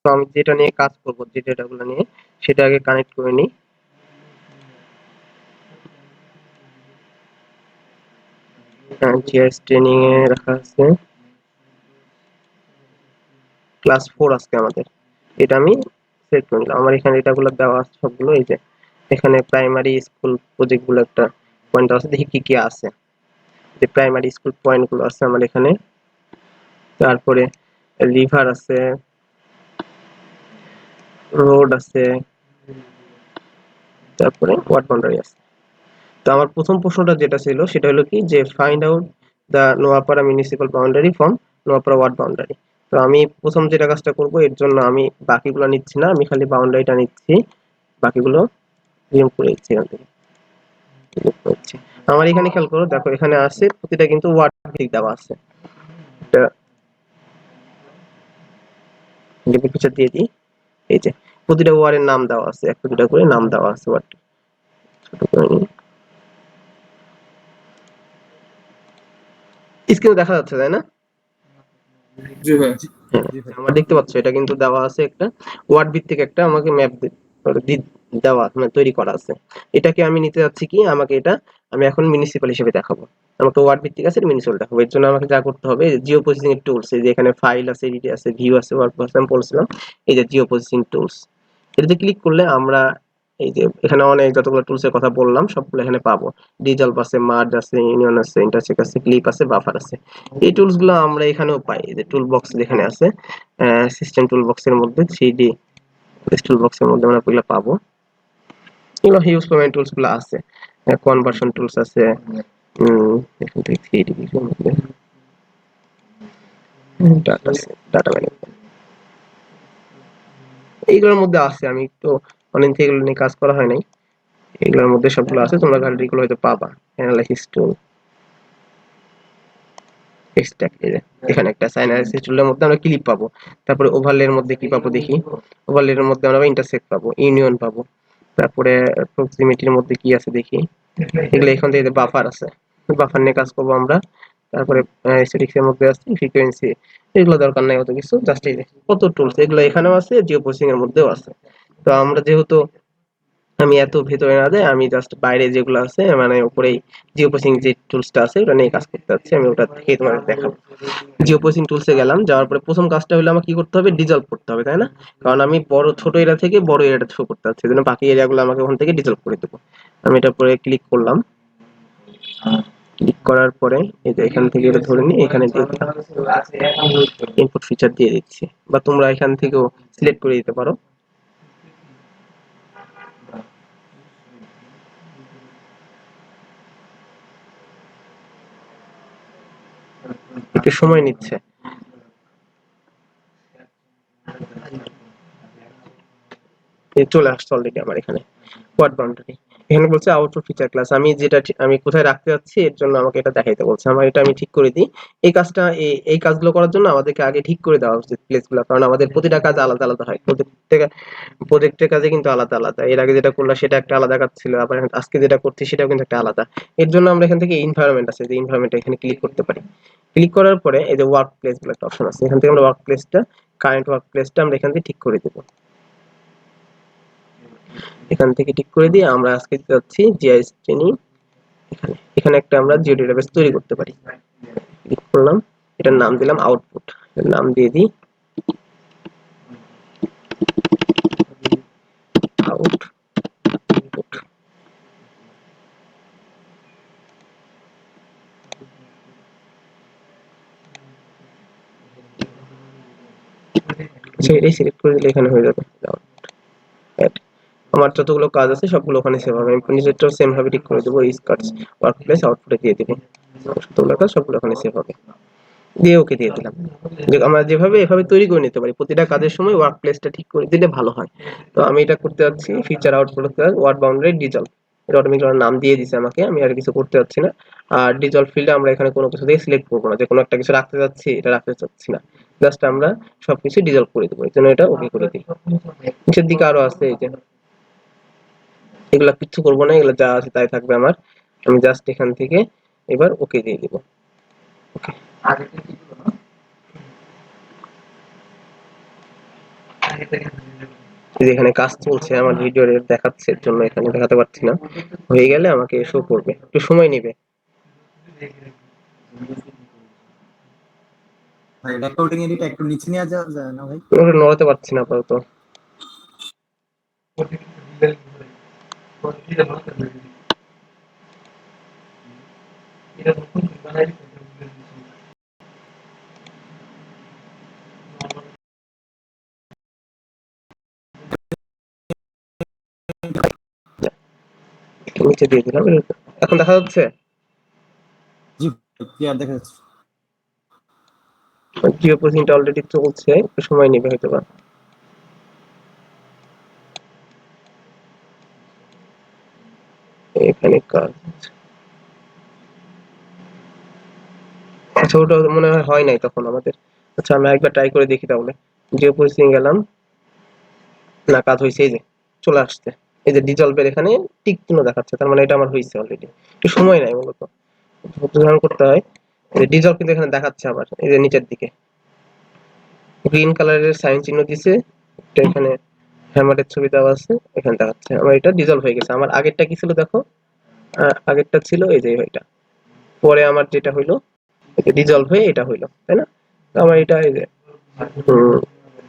তো আমি যেটা নিয়ে কাজ করব, যে ডেটাগুলো নিয়ে, সেটা আগে কানেক্ট করে নিই। জিআইএস ট্রেনিং এ রাখা আছে ক্লাস 4 আজকে আমাদের। এটা আমি সেট করে নিলাম। আমার এখানে ডেটাগুলো দেওয়া আছে সবগুলো। এই যে এখানে প্রাইমারি স্কুল প্রজেক্ট গুলো একটা পয়েন্ট আছে, দেখি কি কি আছে। যে প্রাইমারি স্কুল পয়েন্ট গুলো আছে আমার এখানে, তারপরে রিভার আছে, রোড আছে, তারপরে ওয়ার্ড বাউন্ডারি আছে। তো আমার প্রথম প্রশ্নটা যেটা ছিল সেটা হলো কি, যে find out the Noapara municipal boundary from Noapara ward boundary. তো আমি প্রথম যেটা কাজটা করব, এর জন্য আমি বাকিগুলো নিচ্ছি না, আমি খালি বাউন্ডারিটা নিচ্ছি, বাকিগুলো রিমুভ করে দিচ্ছি এখান থেকে। আমার এখানে খেয়াল করো, দেখো এখানে আছে প্রতিটা কিন্তু ওয়ার্ড ঠিক দেওয়া আছে। এটা পিকচার দিয়ে দিই। এই যে প্রতিটা ওয়ার্ডের নাম দেওয়া আছে, একটা দুটা করে নাম দেওয়া আছে ওয়ার্ড। ছোট করে নিই, স্ক্রিনে দেখা যাচ্ছে তাই না? আমার দেখতে পাচ্ছ এটা কিন্তু দেওয়া আছে একটা ওয়ার্ড ভিত্তিক একটা আমাকে ম্যাপ দেওয়া মানে তৈরি করা আছে। এটাকে আমি নিতে যাচ্ছি কি, আমাকে এটা আমি এখন মিউনিসিপাল হিসেবে দেখাবো। আমাকে ওয়ার্ড ভিত্তিক আছে, মিউনিসিপাল দেখাবো। এর জন্য আমাকে যা করতে হবে, জিও প্রসেসিং এর টুলস, এই যে এখানে ফাইল আছে, এডিট আছে, ভিউ আছে, ওয়ার্ড প্রসেসিং বলছিলাম, এই যে জিও প্রসেসিং টুলস, এটাতে ক্লিক করলে আমরা এই যে এখানে অনেক যতগুলো টুলস এর কথা বললাম সবগুলো এখানে পাবো। ডিজলভ আছে, মার্জ আছে, ইউনিয়ন আছে, ইন্টারসেক্ট আছে, ক্লিপ আছে, বাফার আছে। এই টুলস গুলো আমরা এখানেও পাই। এই যে টুল বক্স যেখানে আছে, সিস্টেম টুল বক্সের মধ্যে 3D টুল বক্সের মধ্যে আমরা এগুলো পাবো। এগুলো হিউজ পরিমাণ টুলস গুলো আছে, কনভার্সন টুলস আছে, এখান থেকে 3D ভিউর মধ্যে ডাটা আছে, ডাটা ম্যানেজমেন্ট এইগুলোর মধ্যে আছে। আমি তো অনেক থেকে এগুলো নিয়ে কাজ করা হয় নাই, এগুলোর মধ্যে সবগুলো আছে, তোমরা গ্যালারিগুলো হয়তো পাবা। অ্যানালাইসিস টুল, এক্সট্রাক্ট, এখানে একটা আছে অ্যানালাইসিস টুলের মধ্যে আমরা ক্লিপ পাবো। তারপরে ওভারলের মধ্যে কি পাবো দেখি, ওভারলের মধ্যে আমরা ইন্টারসেক্ট পাবো, ইউনিয়ন পাবো। তারপরে প্রক্সিমিটির মধ্যে কি আছে দেখি, এগুলো এখান থেকে বাফার আছে, বাফার নিয়ে কাজ করবো আমরা। তারপরে স্ট্যাটিক্স এর মধ্যে আছে ফ্রিকোয়েন্সি, এগুলো দরকার নাই অত কিছু, জাস্ট এই যে কত টুলস, এগুলো এখানেও আছে, জিও প্রসেসিং এর মধ্যেও আছে। তো আমরা যেহেতু আমি এত ভেতরে না যাই, আমি জাস্ট বাইরে যেগুলো আছে মানে উপরেই জিও প্রসেসিং যে টুলসটা আছে ওটা নিয়ে কাজ করতে যাচ্ছি। আমি ওটা থেকে তোমাদের দেখাবো। জিও প্রসেসিং টুলসে গেলাম, যাওয়ার পরে প্রথম কাজটা হলো আমার কি করতে হবে, ডিজলভ করতে হবে, তাই না? কারণ আমি বড় ছোট এরিয়া থেকে বড় এরিয়াটা শো করতে যাচ্ছি, এজন্য বাকি এরিয়াগুলো আমাকে ওখান থেকে ডিজলভ করে দেবো। আমি এটা পরে ক্লিক করলাম, ক্লিক করার পরে এই যে এখান থেকে এটা ধরে নিয়ে এখানে দিয়ে দিলাম, ইনপুট ফিচার দিয়ে দিচ্ছি, বা তোমরা এখান থেকেও সিলেক্ট করে দিতে পারো। একটু সময় নিচ্ছে। চলে আসছে অলরেডি আমার এখানে ওয়ার্ড বাউন্ডারি। এখানে বলছে আউটপুট ফিচার ক্লাস, আমি যেটা আমি কোথায় রাখতে যাচ্ছি এর জন্য আমাকে এটা দেখাইতে বলছে। আমার এটা আমি ঠিক করে দিই। এই কাজটা এই কাজগুলো করার জন্য আমাদেরকে আগে ঠিক করে দেওয়া উচিত প্লেসগুলো, কারণ আমাদের প্রতিটা কাজ আলাদা আলাদা হয়, প্রত্যেকটা প্রজেক্টের কাজে কিন্তু আলাদা আলাদা। এর আগে যেটা করলাম সেটা একটা আলাদা কাজ ছিল, আবার আজকে যেটা করছি সেটাও কিন্তু একটা আলাদা। এর জন্য আমরা এখান থেকে এনভায়রনমেন্ট আছে, যে এনভায়রনমেন্ট এখানে ক্লিক করতে পারি। ক্লিক করার পরে এই যে ওয়ার্ক প্লেস বলে একটা অপশন আছে, এখান থেকে আমরা ওয়ার্ক প্লেসটা, কারেন্ট ওয়ার্ক প্লেসটা আমরা এখান থেকে ঠিক করে দেবো। এখান থেকে ঠিক করে দিয়ে আমরা আজকে যাচ্ছি জিআইএস ট্রেনিং। এখানে এখানে একটা আমরা জিও ডেটাবেস তৈরি করতে পারি। ক্লিক করলাম, এটার নাম দিলাম আউটপুট, এর নাম দিয়ে দিই আউটপুট। এটাই সিলেক্ট করে দিলে এখানে হয়ে যাবে। আমার যতগুলো কাজ আছে সবগুলো ওখানে সেভ হবে। আমি নিজেরটাও সেম ভাবে ঠিক করে দেবো, স্কার্টস ওয়ার্ক প্লেস আউটপুটে দিয়ে দেবো, যতগুলো কাজ সবগুলো ওখানে সেভ হবে। দিয়ে ওকে দিয়ে দিলাম। আমরা যেভাবে এভাবে তৈরি করে নিতে পারি, প্রতিটা কাজের সময় ওয়ার্ক প্লেসটা ঠিক করে দিলে ভালো হয়। তো আমি এটা করতে যাচ্ছি feature output ward boundary dissolve, এটা অটোমেটিক নাম দিয়ে দিছে আমাকে, আমি আর কিছু করতে যাচ্ছি না। আর ডিজলভ ফিল্ডে আমরা এখানে কোনো কিছু দিয়ে সিলেক্ট করবো না, যে কোনো একটা কিছু রাখতে যাচ্ছি, এটা রাখতে চাচ্ছি না, জাস্ট আমরা সবকিছু ডিজলভ করে দেবো। এই জন্য এটা ওকে করে দিই। নিচের দিকে আরো আছে, এই যে এগুলা কিচ্ছু করবো না, এগুলো যা আছে তাই থাকবে আমার। আমি জাস্ট এখান থেকে এবার ওকে দিয়ে দিব। এখানে কাজ চলছে, আমার ভিডিও দেখাচ্ছে, এর জন্য এখানে দেখাতে পারছি না। হয়ে গেলে আমাকে শো করবে, একটু সময় নেবে। ভাই রেকর্ডিং এডিট একটু নিচে নিয়ে যাওয়া যায় না ভাই? ওটা নড়াতে পারছি না আপাতত। নিচে দিয়ে দিলাম, এখন দেখা যাচ্ছে। জি ক্লিয়ার দেখা যাচ্ছে। জিও প্রসেসিংটা অলরেডি চলছে, একটু সময় নেবে হয়তো বা। এখানে কাজ, আচ্ছা ওটা মনে হয় নাই তখন আমাদের। আচ্ছা আমি একবার ট্রাই করে দেখি তাহলে। জিও প্রসেসিং গেলাম, না কাজ হয়েছে, এই যে চলে আসছে। এই যে ডিজলভের এখানে টিক চিহ্ন দেখাচ্ছে, তার মানে এটা আমার হয়েছে অলরেডি। একটু সময় নাই মূলত, ধৈর্য ধারণ করতে হয়। এই যে ডিজলভ কিন্তু এখানে দেখাচ্ছে আবার, এই যে নিচের দিকে গ্রিন কালারের সাইন চিহ্ন দিছে, এটা এখানে হ্যামারের ছবি দেওয়া আছে, এখানে দেখাচ্ছে আমার এটা ডিজলভ হয়ে গেছে। আমার আগেরটা কি ছিল দেখো, আগেরটা ছিল এই যে এটা, পরে আমার যেটা হইলো ডিজলভ হয়ে এটা হইলো, তাই না? তো আমার এটা এই যে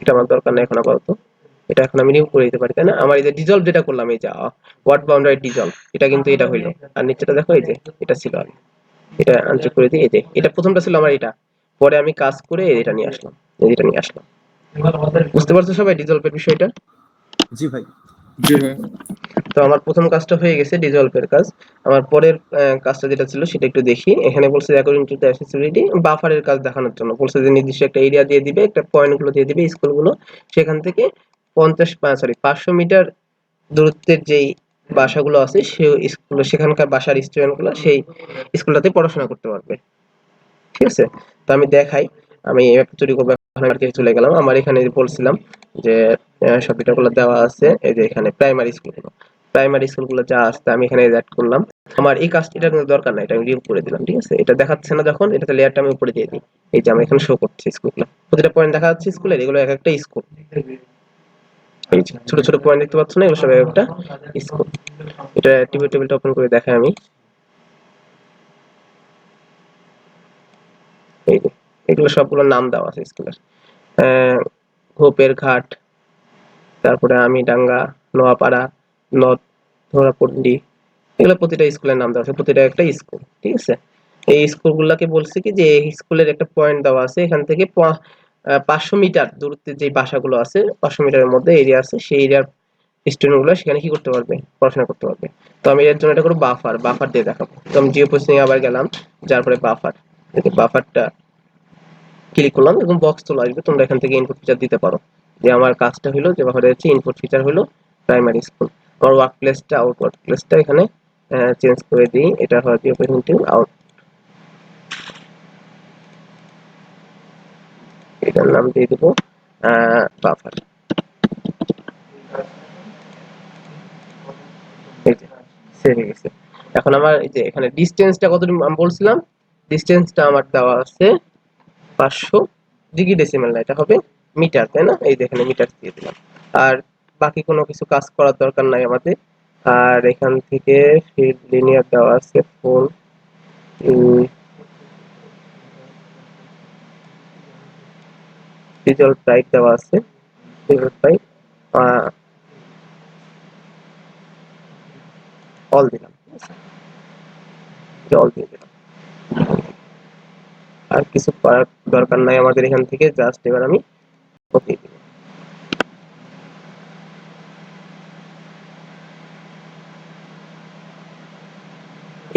এটা আমার দরকার নাই এখন আপাতত, এটা এখন আমি রিমুভ করে দিতে পারি, তাই না? আমার এই যে ডিজলভ যেটা করলাম, এই যে ওয়ার্ড বাউন্ডারি ডিজলভ, এটা কিন্তু এটা হইলো। আর নিচেটা দেখো, এই যে এটা ছিল আর এটা আনচেক করে দিই, এই যে এটা প্রথমটা ছিল আমার এটা, পরে আমি কাজ করে এটা নিয়ে আসলাম, এটা নিয়ে আসলাম। বুঝতে পারছো সবাই ডিজলভের বিষয়টা? জি ভাই। জি ভাই। তো আমার প্রথম কাজটা হয়ে গেছে ডিজলভের কাজ। আমার পরের কাজটা যেটা ছিল সেটা একটু দেখি। এখানে বলছে অ্যাকর্ডিং টু দ্য অ্যাক্সেসিবিলিটি বাফারের কাজ দেখানোর জন্য বলছে যে নির্দিষ্ট একটা এরিয়া দিয়ে দিবে, একটা পয়েন্ট গুলো দিয়ে দিবে স্কুলগুলো, সেখান থেকে 500 মিটার দূরত্বের যেই বাসাগুলো আছে সেই স্কুল, সেখানকার বাসার স্টুডেন্টগুলো সেই স্কুলটাতে পড়াশোনা করতে পারবে। ঠিক আছে, তো আমি দেখাই। আমি অ্যাপ তৈরি করবো, মার্কেটে চলে গেলাম। আমার এখানে বলছিলাম যে সব ডেটাগুলো দেওয়া আছে, এই যে এখানে প্রাইমারি স্কুলগুলো যা আছে আমি এখানে অ্যাড করলাম। আমার এই কাজটা এটা কিন্তু দরকার নাই, এটা আমি রিমুভ করে দিলাম। ঠিক আছে, এটা দেখাচ্ছে না যখন, এটাতে লেয়ারটা আমি উপরে দিয়ে দিই। এই যে আমার এখানে শো করছে স্কুলগুলো, প্রতিটা পয়েন্ট দেখা যাচ্ছে স্কুলের, এগুলো এক একটা স্কুল। এই যে ছোট ছোট পয়েন্ট দেখতে পাচ্ছ না, এগুলো সব একটা স্কুল। এটা টেবিলটা ওপেন করে দেখাই আমি। এই যে এগুলো সবগুলোর নাম দেওয়া আছে স্কুলের। হোপের ঘাট, তারপরে আমিডাঙ্গা, নোয়াপাড়া, ধরাপল্লী, এগুলো প্রতিটা স্কুলের নাম দেওয়া আছে, প্রতিটা একটা স্কুল। ঠিক আছে, এই স্কুলগুলোকে বলছে কি যে এই স্কুলের একটা পয়েন্ট দেওয়া আছে, এখান থেকে 500 মিটার দূরত্বে যে বাসাগুলো আছে, 500 মিটারের মধ্যে এরিয়া আছে, সেই এরিয়ার স্টুডেন্ট গুলো সেখানে কি করতে পারবে, পড়াশোনা করতে পারবে। তো আমি এর জন্য এটা করবো বাফার দিয়ে দেখাবো। তো আমি জিও প্রসেসিং আবার গেলাম, যার পরে বাফারটা ক্লিক করলাম এবং বক্স চলে আসবে, তোমরা এখান থেকে ইনপুট ফিচার দিতে পারো। যে আমার কাজটা হলো যে বাফারে হচ্ছে ইনপুট ফিচার হলো প্রাইমারি স্কুল। আমার ওয়ার্ক প্লেসটা এখানে চেঞ্জ করে দিই, এটা হয় জিও প্রেজেন্টিং আউট, এটার নাম দিয়ে দেবো বাফার। এই যে সেভ হয়ে গেছে। এখন আমার এই যে এখানে ডিসটেন্সটা কত আমি বলছিলাম, ডিসটেন্সটা আমার দেওয়া আছে 500 ডিগ্রি ডেসিমেল, না এটা হবে মিটার, তাই না? এই যে এখানে মিটার দিয়ে দিলাম। আর বাকি কোনো কিছু কাজ করার দরকার নাই আমাদের। আর এখান থেকে ফিল্ড লিনিয়ার দেওয়া আছে ফুল, ডিজেল প্রাইস দেওয়া আছে, ডিজেল প্রাইস অল দিলাম, অল দিয়ে দিলাম। আর কিছু করার দরকার নাই আমাদের এখান থেকে, জাস্ট এবার আমি ওকে দিব।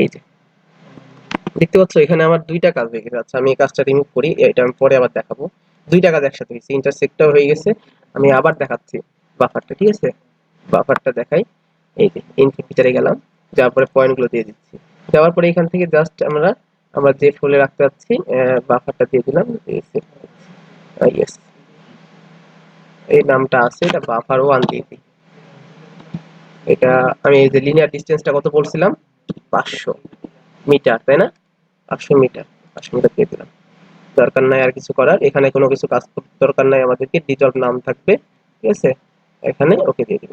এই যে দেখতে পাচ্ছ এখানে আমার দুইটা কাজ হয়ে গেছে। আচ্ছা আমি এই কাজটা রিমুভ করি, এটা আমি পরে আবার দেখাবো। দুইটা কাজ একসাথে হয়েছে, ইন্টারসেক্টটাও হয়ে গেছে। আমি আবার দেখাচ্ছি বাফারটা, ঠিক আছে? বাফারটা দেখাই। এই যে ইনপুট ফিচারে গেলাম, যাওয়ার পরে পয়েন্টগুলো দিয়ে দিচ্ছি। দেওয়ার পরে এখান থেকে জাস্ট আমরা যে ফোল্ডে রাখতে যাচ্ছি বাফারটা দিয়ে দিলাম। ইয়েস, এই নামটা আছে, এটা বাফার 1 দিয়ে দিই। এটা আমি এই যে লিনিয়ার ডিসটেন্সটা কত বলছিলাম, 500 মিটার, তাই না? 500 মিটার, 500 মিটার দিয়ে দিলাম। দরকার নাই আর কিছু করার, এখানে কোনো কিছু কাজ করতে দরকার নাই আমাদেরকে, ডিজলভ নাম থাকবে, ঠিক আছে, এখানে ওকে দিয়ে দিব।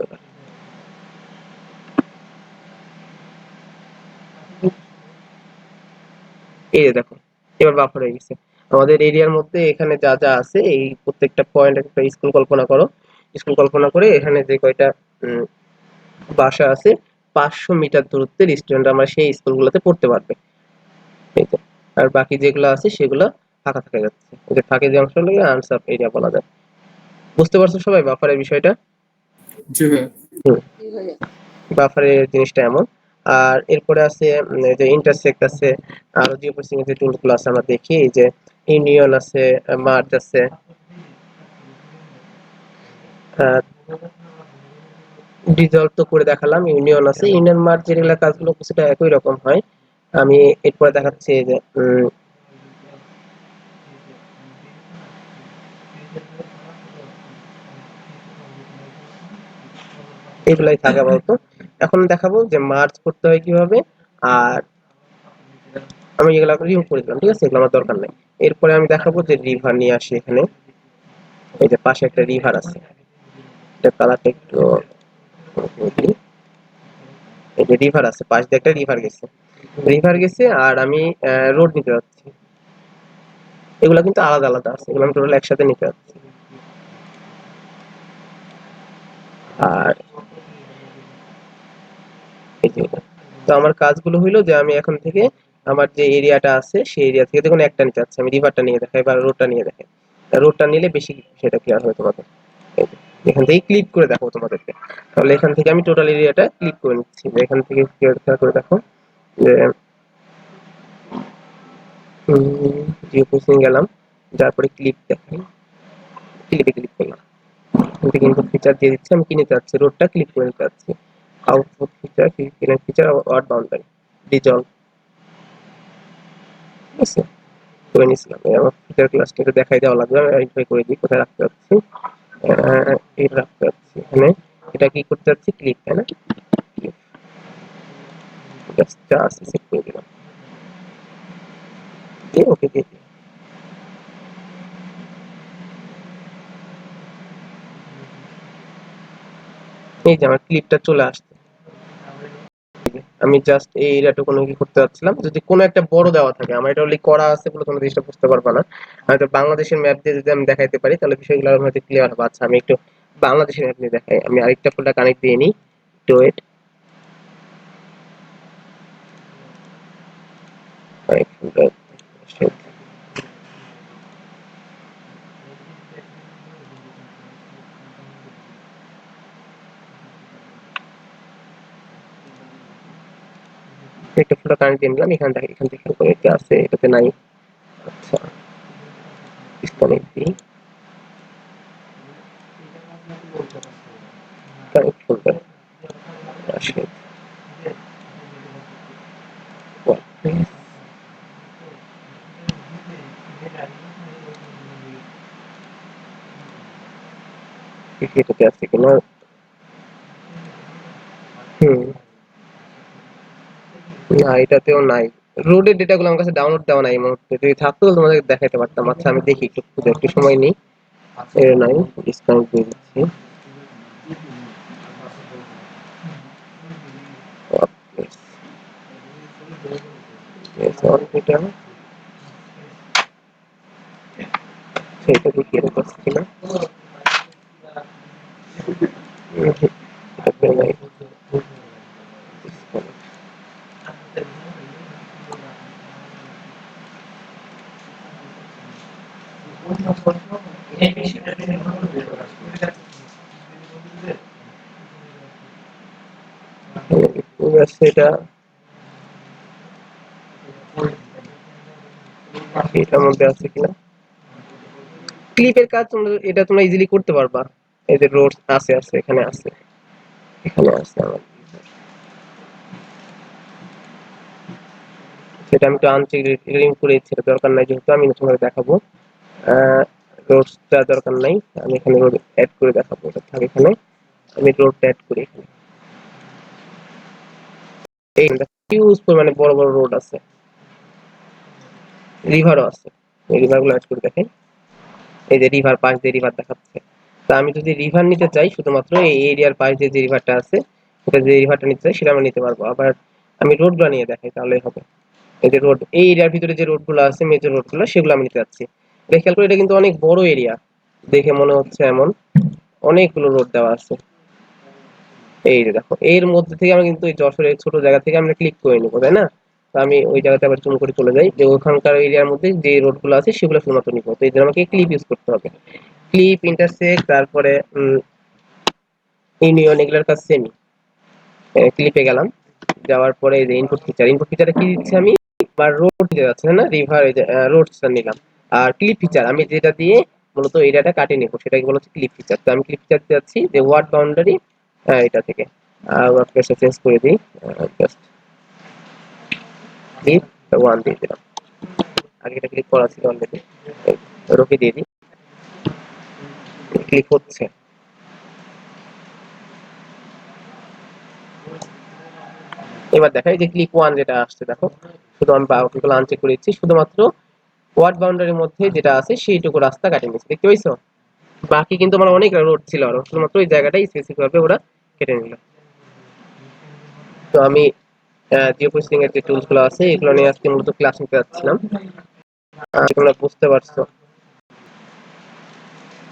এই যে দেখো এবার বাফার হয়ে গেছে আমাদের এরিয়ার মধ্যে। এখানে যা যা আছে এই প্রত্যেকটা পয়েন্ট একটা স্কুল কল্পনা করো। স্কুল কল্পনা করে এখানে যে কয়টা বাসা আছে 500 মিটার দূরত্বের স্টুডেন্ট আমরা সেই স্কুলগুলোতে পড়তে পারবে। এই তো। আর বাকি যেগুলো আছে সেগুলো ফাঁকা থাকা যাচ্ছে, যে ফাঁকে যে অংশগুলোকে আনসার এরিয়া বলা যায়। বুঝতে পারছো সবাই বাফারের বিষয়টা? জি ভাইয়া। হুম, বাফারের জিনিসটা এমন। আর এরপরে আছে এই যে ইন্টারসেক্ট আছে, আর জিওপ্রসেসিং এর যে টুলগুলো আছে আমরা দেখি, এই যে ইউনিয়ন আছে, মার্জ আছে, ডিজলভ তো করে দেখালাম, ইউনিয়ন আছে, ইউনিয়ন মার্জ এর কাজগুলো কিছুটা একই রকম হয়। আমি এরপরে দেখাচ্ছি এই যে এগুলাই থাকে বলতো। এখন দেখাবো যে মার্জ করতে হয় কিভাবে। আর আমি এগুলা রিমুভ করে দিলাম, ঠিক আছে, এগুলো আমার দরকার নাই। এরপরে আমি দেখাবো যে রিভার নিয়ে আসি এখানে। এই যে পাশে একটা রিভার আছে, এটা কালারটা একটু এই যে রিভার আছে, পাশ দিয়ে একটা রিভার গেছে, রিভার গেছে। আর আমি রোড নিতে যাচ্ছি। এগুলা কিন্তু আলাদা আলাদা আছে, এগুলো আমি টোটাল একসাথে নিতে যাচ্ছি। আর এই যে এটা। তো আমার কাজগুলো হইলো যে আমি এখন থেকে আমার যে এরিয়াটা আছে সেই এরিয়া থেকে দেখুন একটা নিতে যাচ্ছি, আমি রিভারটা নিয়ে দেখাই বা রোডটা নিয়ে দেখাই। রোডটা নিলে বেশি সেটা ক্লিয়ার হবে তোমাদের। এই যে, এখান থেকে ক্লিক করে দেখো তোমাদেরকে। তাহলে এখান থেকে আমি টোটাল এরিয়াটা ক্লিক করে নিচ্ছি, যে এখান থেকে ক্লিয়ার করে দেখো যে জিও প্রসেসিং গেলাম, তারপরে ক্লিক দেখাই, ক্লিকে ক্লিক করলাম। এখান থেকে ইনপুট ফিচার দিয়ে দিচ্ছি, আমি কি নিতে চাচ্ছি, রোডটা ক্লিক করে নিতে চাচ্ছি। আউটপুট ফিচার, ফিচার আর বাউন্ডারি, ডিজলভ, ঠিক আছে, করে নিয়েছিলাম। আমার ফিচার ক্লাসটা একটু দেখাই দেওয়া লাগবে, আমি আইডেন্টিফাই করে দিই কোথায় রাখতে যাচ্ছি। এটা রাখতে যাচ্ছি এখানে। এটা কি করতে যাচ্ছি, ক্লিক, তাই না? জাস্ট যা আছে সেট করে দিলাম, দিয়ে ওকে দিয়ে দিই। এই যে আমার ক্লিপটা চলে আসছে। আমি জাস্ট এই এরিয়াটুকু কি করতে যাচ্ছিলাম, যদি কোনো একটা বড় দেওয়া থাকে, আমার এটা অলরেডি করা আছে বলে তোমরা জিনিসটা বুঝতে পারবা না। হয়তো বাংলাদেশের ম্যাপ দিয়ে যদি আমি দেখাইতে পারি তাহলে বিষয়গুলো আরো হয়তো ক্লিয়ার হবে। আচ্ছা আমি একটু বাংলাদেশের ম্যাপ নিয়ে দেখাই, আমি আরেকটা ফোল্ডার কানেক্ট দিয়ে নিই, একটু ওয়েট। একটা ফোল্ডার কানেক্ট দিয়ে নিলাম, এখানে দেখি, এখান থেকে এটা আছে, এটাতে নাই। আচ্ছা ডিসকানেক্ট দিই, কানেক্ট ফোল্ডার আসে, এটাতে আছে কিনা। হুম, না এটাতেও নাই। রোডের ডেটাগুলো আমার কাছে ডাউনলোড দেওয়া নাই এই মুহূর্তে, যদি থাকতো তাহলে তোমাদের দেখাইতে পারতাম। আচ্ছা আমি দেখি, একটু খুঁজে একটু সময় নিই। এর নাই, ডিসকাউন্ট দিয়ে দিচ্ছি। এটা সেটা দেখি এর কাছে কিনা। এটাতে নাই। এটা এটার মধ্যে আছে কিনা। ক্লিপের কাজ তোমরা এটা তোমরা ইজিলি করতে পারবা। এই যে রোড আছে, আছে এখানে আছে, এখানে আছে আমার। সেটা আমি তো আনচেক রিমুভ করে দিচ্ছি, এটা দরকার নাই যেহেতু আমি তোমাদের দেখাবো। রোডসটা দরকার নাই, আমি এখানে রোড অ্যাড করে দেখাবো, এটা থাকে এখানে। আমি রোডটা অ্যাড করি এখানে। এই হিউজ পরিমাণে বড় বড় রোড আছে, রিভারও আছে। এই রিভার গুলো অ্যাড করে দেখেন, এই যে রিভার, পাশ দিয়ে রিভার দেখাচ্ছে। তা আমি যদি রিভার নিতে চাই শুধুমাত্র এই এরিয়ার পাশে যে রিভারটা আছে, এটা যে রিভারটা নিতে চাই সেটা আমরা নিতে পারবো। আবার আমি রোড গুলো নিয়ে দেখাই তাহলেই হবে। এই যে রোড, এই এরিয়ার ভিতরে যে রোড গুলো আছে, মেজর রোড গুলো, সেগুলো আমি নিতে যাচ্ছি। এটা খেয়াল করে, এটা কিন্তু অনেক বড় এরিয়া দেখে মনে হচ্ছে, এমন অনেকগুলো রোড দেওয়া আছে। এই যে দেখো, এর মধ্যে থেকে আমরা কিন্তু এই যশোরের ছোট জায়গা থেকে আমরা ক্লিক করে নিবো, তাই না? তো আমি ওই জায়গাতে আবার জুম করে চলে যাই, যে ওখানকার এরিয়ার মধ্যে যে রোড গুলো আছে সেগুলো শুধুমাত্র নিবো। তো এই জন্য আমাকে ক্লিপ ইউজ করতে হবে। ক্লিপ, ইন্টারসেক্ট, তারপরে ইউনিয়ন, এগুলোর কাজ সেমই। ক্লিপে গেলাম, যাওয়ার পরে এই যে ইনপুট ফিচার, ইনপুট ফিচারে কি দিচ্ছি আমি, বা রোড দিতে যাচ্ছে না, রিভার, এই যে রোডসটা নিলাম। আর ক্লিপ ফিচার আমি যেটা দিয়ে মূলত এরিয়াটা কাটিয়ে নেবো সেটাকে বলা হচ্ছে ক্লিপ ফিচার। তো আমি ক্লিপ ফিচার যাচ্ছি যে ওয়ার্ড বাউন্ডারি, এটা থেকে ওয়ার্ড প্লেসটা চেঞ্জ করে দিই, জাস্ট ক্লিপ 1 দিয়ে দিলাম। আগে এটা ক্লিক করা ছিল অলরেডি, রোকে দিয়ে দিই, ক্লিক হচ্ছে। এবার দেখাই যে ক্লিক 1 যেটা আসছে, দেখো শুধু আমি বাকিগুলো আনচেক করে দিচ্ছি, শুধুমাত্র ওয়ার্ড বাউন্ডারির মধ্যে যেটা আছে সেইটুকু রাস্তা কাটিয়ে নিচ্ছে, দেখতে পাইছো? বাকি কিন্তু আমার অনেক রোড ছিল, আরো শুধুমাত্র ওই জায়গাটাই স্পেসিফিক ভাবে ওরা কেটে নিল। তো আমি জিও প্রসেসিং এর যে টুলস গুলো আছে এগুলো নিয়ে আজকে মূলত ক্লাস নিতে যাচ্ছিলাম। তোমরা বুঝতে পারছো